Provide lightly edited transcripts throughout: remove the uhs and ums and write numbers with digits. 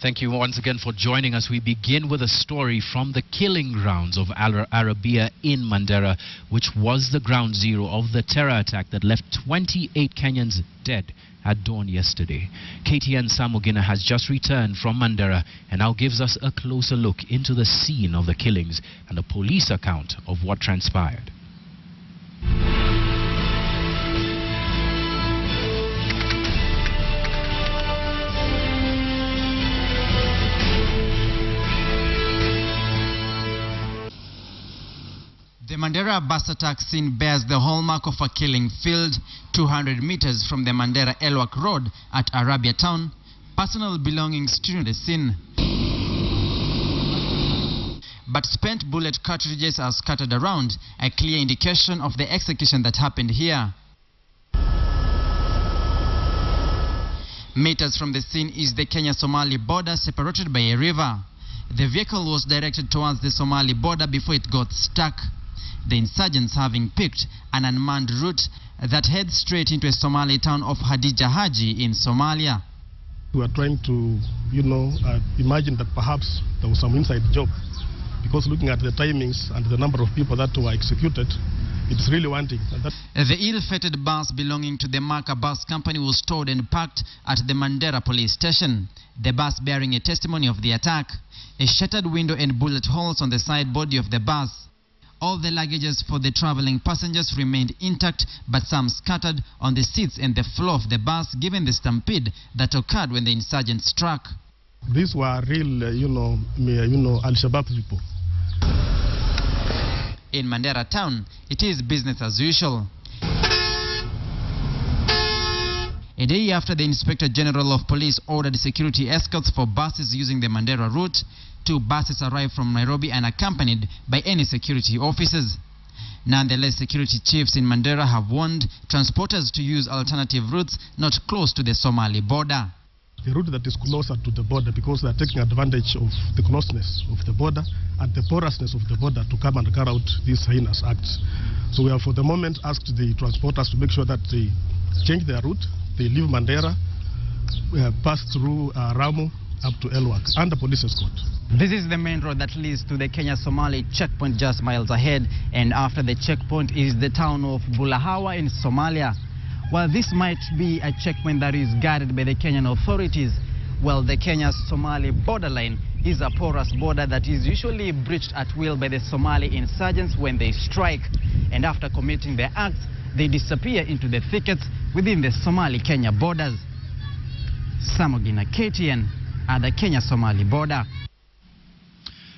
Thank you once again for joining us. We begin with a story from the killing grounds of Arabiya in Mandera, which was the ground zero of the terror attack that left 28 Kenyans dead at dawn yesterday. KTN'S Sam Ogina has just returned from Mandera and now gives us a closer look into the scene of the killings and a police account of what transpired. The Mandera bus attack scene bears the hallmark of a killing field 200 meters from the Mandera-Elwak Road at Arabiya town. Personal belongings strewn the scene. But spent bullet cartridges are scattered around, a clear indication of the execution that happened here. Meters from the scene is the Kenya-Somali border separated by a river. The vehicle was directed towards the Somali border before it got stuck. The insurgents having picked an unmanned route that heads straight into a Somali town of Hadija Haji in Somalia. We are trying to, imagine that perhaps there was some inside job, because looking at the timings and the number of people that were executed, it's really wanting. The ill-fated bus belonging to the Maka bus company was stored and parked at the Mandera police station. The bus bearing a testimony of the attack, a shattered window and bullet holes on the side body of the bus. All the luggages for the traveling passengers remained intact, but some scattered on the seats and the floor of the bus, given the stampede that occurred when the insurgents struck. These were real, Al-Shabaab people. In Mandera town, it is business as usual. A day after the Inspector General of Police ordered security escorts for buses using the Mandera route, 2 buses arrived from Nairobi unaccompanied by any security officers. Nonetheless, security chiefs in Mandera have warned transporters to use alternative routes not close to the Somali border. The route that is closer to the border, because they are taking advantage of the closeness of the border and the porousness of the border to come and carry out these heinous acts. So we have for the moment asked the transporters to make sure that they change their route. They leave Mandera, pass through Ramu up to Elwak and the police escort. This is the main road that leads to the Kenya-Somali checkpoint just miles ahead, and after the checkpoint is the town of Bulahawa in Somalia. While this might be a checkpoint that is guarded by the Kenyan authorities, well, the Kenya-Somali borderline is a porous border that is usually breached at will by the Somali insurgents when they strike, and after committing their acts, they disappear into the thickets within the Somali-Kenya borders. Sam Ogina, KTN, at the Kenya-Somali border.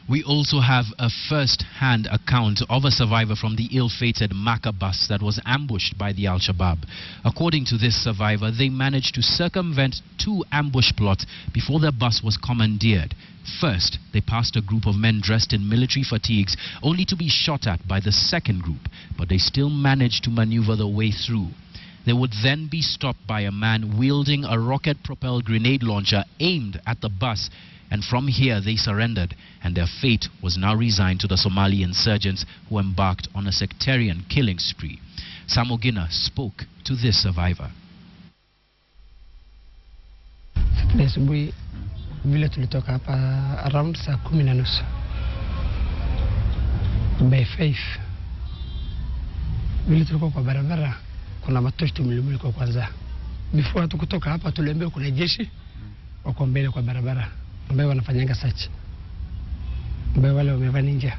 We also have a first-hand account of a survivor from the ill-fated Maka bus that was ambushed by the Al-Shabaab. According to this survivor, they managed to circumvent 2 ambush plots before their bus was commandeered. First, they passed a group of men dressed in military fatigues, only to be shot at by the second group, but they still managed to maneuver their way through. They would then be stopped by a man wielding a rocket-propelled grenade launcher aimed at the bus, and from here they surrendered, and their fate was now resigned to the Somali insurgents who embarked on a sectarian killing spree. Sam Ogina spoke to this survivor. Asubuhi vile tulitoka hapa around saa 10:30 by 5 vile tulikuwa kwa barabara, kuna matoshi tumilimulika kwanza. Before hatukutoka hapa tuliambiwa kuna jeshi wako mbele kwa barabara ambao wanafanyanga search, ambao wale wamevaa ninja.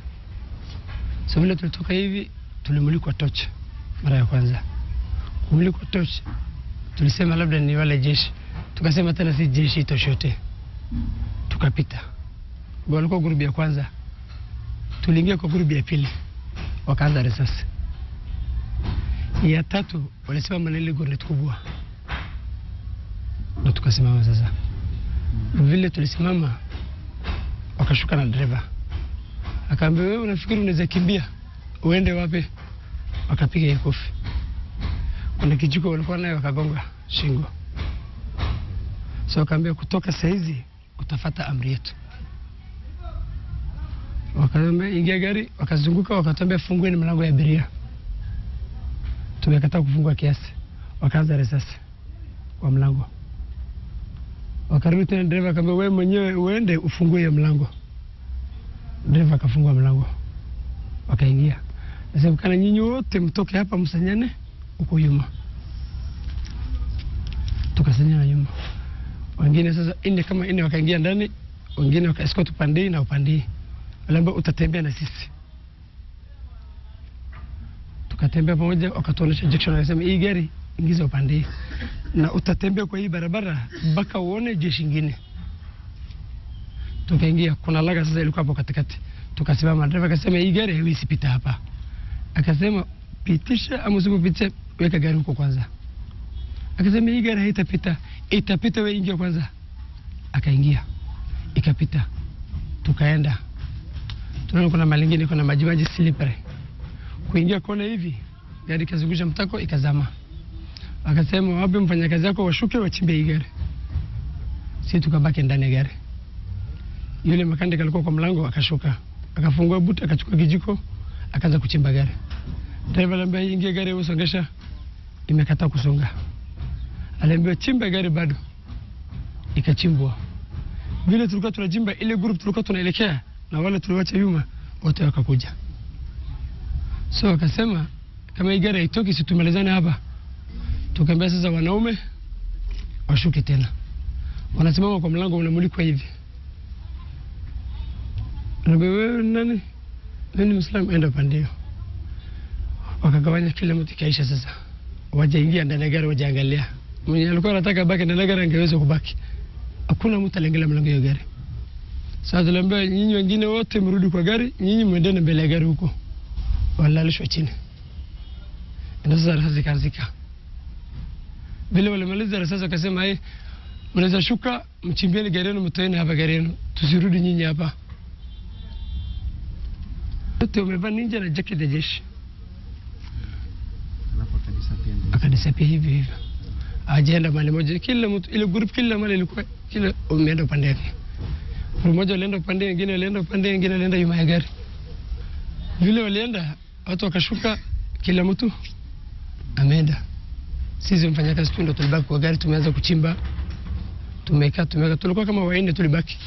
So vile tulitoka hivi tulimulikwa torch mara ya kwanza. Kumulikwa torch tulisema labda ni wale jeshi, tukasema tena si jeshi toshote, tukapita. Walikuwa grupu ya kwanza, tuliingia kwa grupu ya pili, wakaanza risasi. Ya tatu walisema maneno gurnet kubwa, na tukasimama sasa. Vile tulisimama wakashuka na dereva, akaambia wewe unafikiri unaweza kimbia uende wapi? Wakapiga kofi. Kuna kijiko walikuwa nayo wakagonga shingo. So akaambia kutoka saizi utafuata amri yetu. Wakaambia ingia gari, wakazunguka, wakatambia fungueni mlango ya abiria. Tumekataa kufungua kiasi, wakaanza risasi kwa mlango. Wakarudi tena, dereva akamwambia wewe mwenyewe uende ufungue mlango. Dereva akafungua mlango. Wakaingia. Nasema kana nyinyi wote mtoke hapa msanyane huko nyuma. Tukasanyana nyuma. Wengine sasa kama wakaingia ndani, wengine wakaescort upande na upande. Waliambia utatembea na sisi. Tukatembea pamoja, wakatuonesha junction, akasema hii gari ingiza upande na utatembea kwa hii barabara mpaka uone jeshi lingine. Tukaingia, kuna laga sasa ilikuwa hapo katikati. Tukasimama, dereva akasema hii gari haiwezi pita hapa. Akasema pitisha ama usipopitisha weka gari huko kwanza. Akasema hii gari haitapita, itapita wewe ingia kwanza. Akaingia, ikapita. Tukaenda. Tunaona kuna malingine, kuna maji slippery. Kuingia kona hivi, gari kazungusha mtako ikazama. Akasema wapi mfanyakazi wako washuke wachimbe hii gari. Sisi tukabaki ndani ya gari. Yule makanika alikuwa kwa mlango akashuka. Akafungua buti, akachukua kijiko, akaanza kuchimba gari. Dereva aliambia ingia gari usongesha. Imekataa kusonga. Aliambiwa chimba gari bado. Ikachimbwa. Vile tulikuwa tunachimba, ile group tulikuwa tunaelekea na wale tuliwacha nyuma wote wakakuja. So akasema kama hii gari haitoki si tumalizane hapa. Tukaambia sasa wanaume washuke tena. Wanasimama kwa mlango unamulikwa hivi. Anambia wewe nani? Nani Muislamu, enda pande. Wakagawanya kila mtu kaisha sasa. Wajaingia ndani ya gari wajaangalia. Mwenye alikuwa anataka baki ndani ya gari angeweza kubaki. Hakuna mtu aliangalia mlango ya gari. Sasa tuliambia nyinyi wengine wote mrudi kwa gari, nyinyi muendeni mbele ya gari huko. Walalishwa chini. Ndio sasa risasi kaanzika. Vile walimaliza risasi wakasema mnaweza shuka mchimbieni gari yenu mtoeni hapa gari yenu. Tusirudi nyinyi hapa. Wote wamevaa ninja na jacket ya jeshi. Akadisapia hivi. Ajaenda mahali moja, kila mtu ile group kila mahali ilikuwa kila umeenda upande yake. Mmoja alienda upande, wengine alienda upande, wengine alienda nyuma ya gari. Vile walienda watu wakashuka, kila mtu ameenda. Sisi mfanyakazi tu ndo tulibaki kwa gari, tumeanza kuchimba. Tumeka tulikuwa kama waende tulibaki.